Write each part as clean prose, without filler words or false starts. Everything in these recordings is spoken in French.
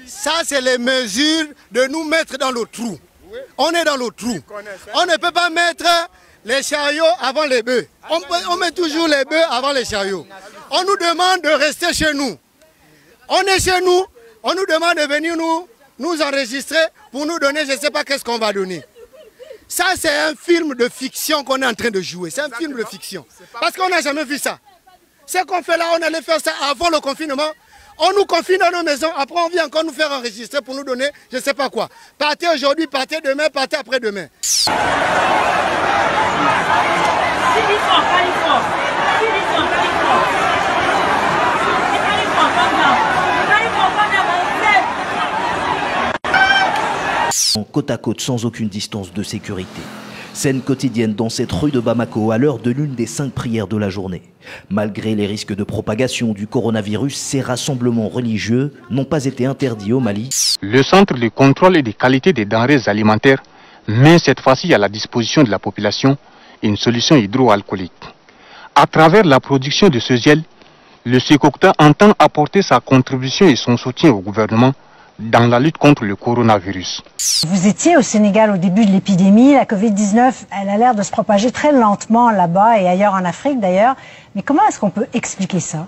Ça, c'est les mesures de nous mettre dans le trou. On est dans le trou. On ne peut pas mettre les chariots avant les bœufs. On met toujours les bœufs avant les chariots. On nous demande de rester chez nous. On est chez nous, on nous demande de venir nous enregistrer pour nous donner, je ne sais pas qu'est-ce qu'on va donner. Ça, c'est un film de fiction qu'on est en train de jouer. C'est un film de fiction. Parce qu'on n'a jamais vu ça. Ce qu'on fait là, on allait faire ça avant le confinement. On nous confine dans nos maisons, après on vient encore nous faire enregistrer pour nous donner je ne sais pas quoi. Partez aujourd'hui, partez demain, partez après-demain. Côte à côte, sans aucune distance de sécurité. Scène quotidienne dans cette rue de Bamako à l'heure de l'une des 5 prières de la journée. Malgré les risques de propagation du coronavirus, ces rassemblements religieux n'ont pas été interdits au Mali. Le centre de contrôle et de qualité des denrées alimentaires met cette fois-ci à la disposition de la population une solution hydroalcoolique. À travers la production de ce gel, le Secocta entend apporter sa contribution et son soutien au gouvernement dans la lutte contre le coronavirus. Vous étiez au Sénégal au début de l'épidémie. La Covid-19, elle a l'air de se propager très lentement là-bas et ailleurs en Afrique d'ailleurs. Mais comment est-ce qu'on peut expliquer ça?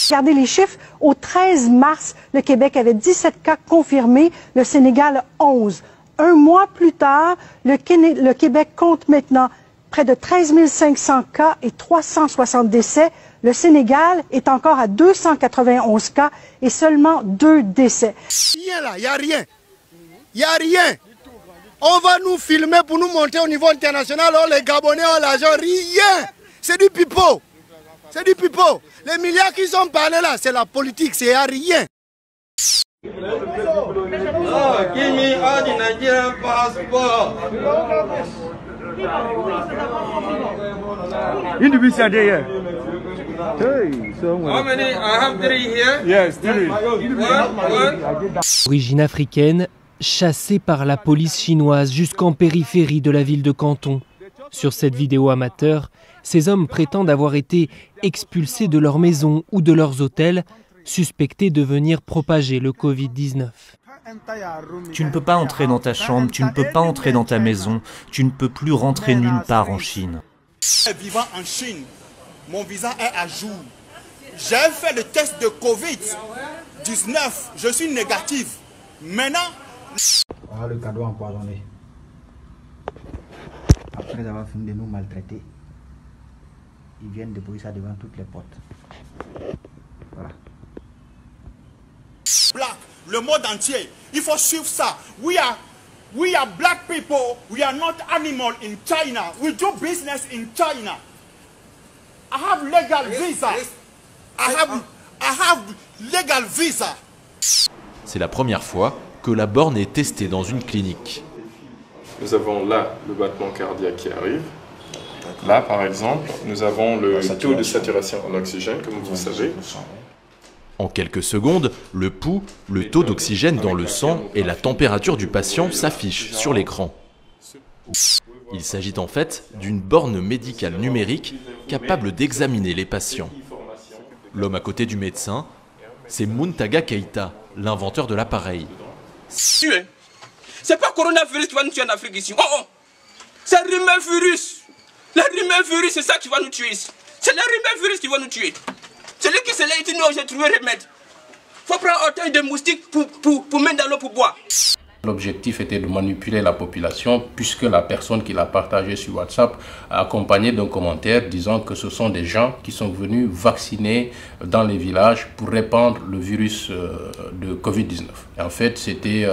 Regardez les chiffres. Au 13 mars, le Québec avait 17 cas confirmés, le Sénégal 11. Un mois plus tard, le Québec compte maintenant près de 13 500 cas et 360 décès. Le Sénégal est encore à 291 cas et seulement 2 décès. Rien là, il n'y a rien. Il n'y a rien. On va nous filmer pour nous monter au niveau international. Alors les Gabonais ont l'argent, rien. C'est du pipeau. C'est du pipeau. Les milliards qui sont parlés là, c'est la politique, c'est à rien. Origine africaine, chassée par la police chinoise jusqu'en périphérie de la ville de Canton. Sur cette vidéo amateur, ces hommes prétendent avoir été expulsés de leur maison ou de leurs hôtels, suspectés de venir propager le Covid-19. Tu ne peux pas entrer dans ta chambre, tu ne peux pas entrer dans ta maison, tu ne peux plus rentrer nulle part en Chine. Vivant en Chine, mon visa est à jour. J'ai fait le test de Covid-19, je suis négatif. Maintenant... Voilà le cadeau empoisonné. Après avoir fini de nous maltraiter, ils viennent déposer ça devant toutes les portes. Voilà. Black, le monde entier, il faut suivre ça. We are black people, we are not animals in China. We do business in China. I have legal visa. I have legal visa. C'est la première fois que la borne est testée dans une clinique. Nous avons là le battement cardiaque qui arrive. Là, par exemple, nous avons le taux de saturation en oxygène, comme vous savez. En quelques secondes, le pouls, le taux d'oxygène dans le sang et la température du patient s'affichent sur l'écran. Il s'agit en fait d'une borne médicale numérique capable d'examiner les patients. L'homme à côté du médecin, c'est Muntaga Keita, l'inventeur de l'appareil. C'est pas coronavirus qui va nous tuer en Afrique ici. Oh, oh. C'est le rumeur virus. Le rumeur virus, c'est ça qui va nous tuer ici. C'est le rumeur virus qui va nous tuer. Celui qui se l'a dit, non, j'ai trouvé remède. Faut prendre autant de moustiques pour mettre dans l'eau pour boire. L'objectif était de manipuler la population puisque la personne qui l'a partagé sur WhatsApp a accompagné d'un commentaire disant que ce sont des gens qui sont venus vacciner dans les villages pour répandre le virus de Covid-19. En fait, c'était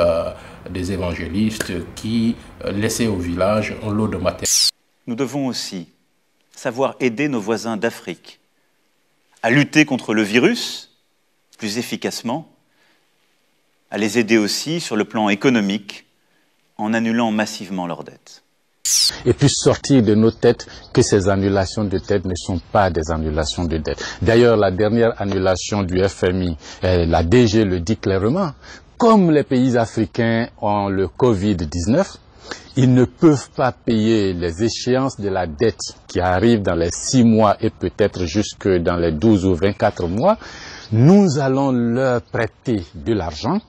des évangélistes qui laissaient au village un lot de matériel. Nous devons aussi savoir aider nos voisins d'Afrique à lutter contre le virus plus efficacement, à les aider aussi sur le plan économique en annulant massivement leurs dettes. Et puis sortir de nos têtes que ces annulations de dettes ne sont pas des annulations de dettes. D'ailleurs, la dernière annulation du FMI, la DG le dit clairement, comme les pays africains ont le Covid-19, ils ne peuvent pas payer les échéances de la dette qui arrivent dans les 6 mois et peut-être jusque dans les 12 ou 24 mois. Nous allons leur prêter de l'argent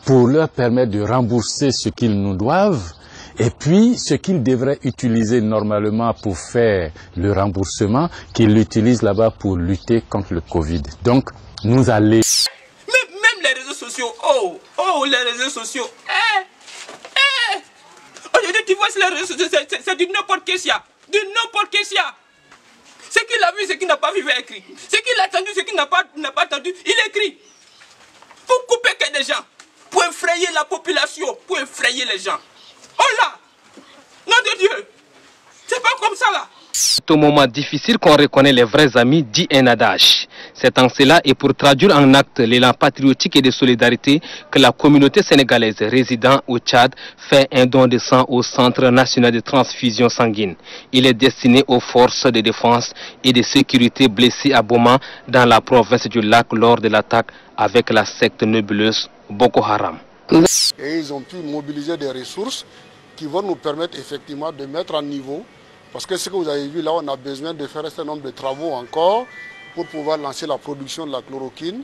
pour leur permettre de rembourser ce qu'ils nous doivent. Et puis, ce qu'ils devraient utiliser normalement pour faire le remboursement, qu'ils l'utilisent là-bas pour lutter contre le Covid. Donc, nous allons... Même les réseaux sociaux, les réseaux sociaux, aujourd'hui tu vois sur les réseaux sociaux, c'est du n'importe quel sia, du n'importe quel sia. Ce qu'il a vu, ce qu'il n'a pas vu, il écrit. Ce qu'il a entendu, ce qu'il n'a pas entendu, il écrit. Pour couper que des gens, pour effrayer la population, pour effrayer les gens. Oh là, nom de Dieu, c'est pas comme ça là. C'est au moment difficile qu'on reconnaît les vrais amis, dit un adage. C'est en cela et pour traduire en acte l'élan patriotique et de solidarité que la communauté sénégalaise résidant au Tchad fait un don de sang au Centre national de transfusion sanguine. Il est destiné aux forces de défense et de sécurité blessées à Boma dans la province du Lac lors de l'attaque avec la secte nébuleuse Boko Haram. Et ils ont pu mobiliser des ressources qui vont nous permettre effectivement de mettre en niveau. Parce que ce que vous avez vu là, on a besoin de faire un certain nombre de travaux encore pour pouvoir lancer la production de la chloroquine.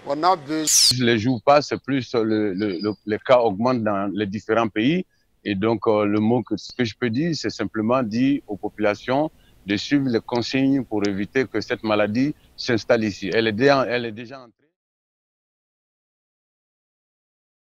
On a besoin... Les jours passent, c'est plus les cas augmentent dans les différents pays. Et donc, ce que je peux dire, c'est simplement dire aux populations de suivre les consignes pour éviter que cette maladie s'installe ici. Elle est déjà entrée.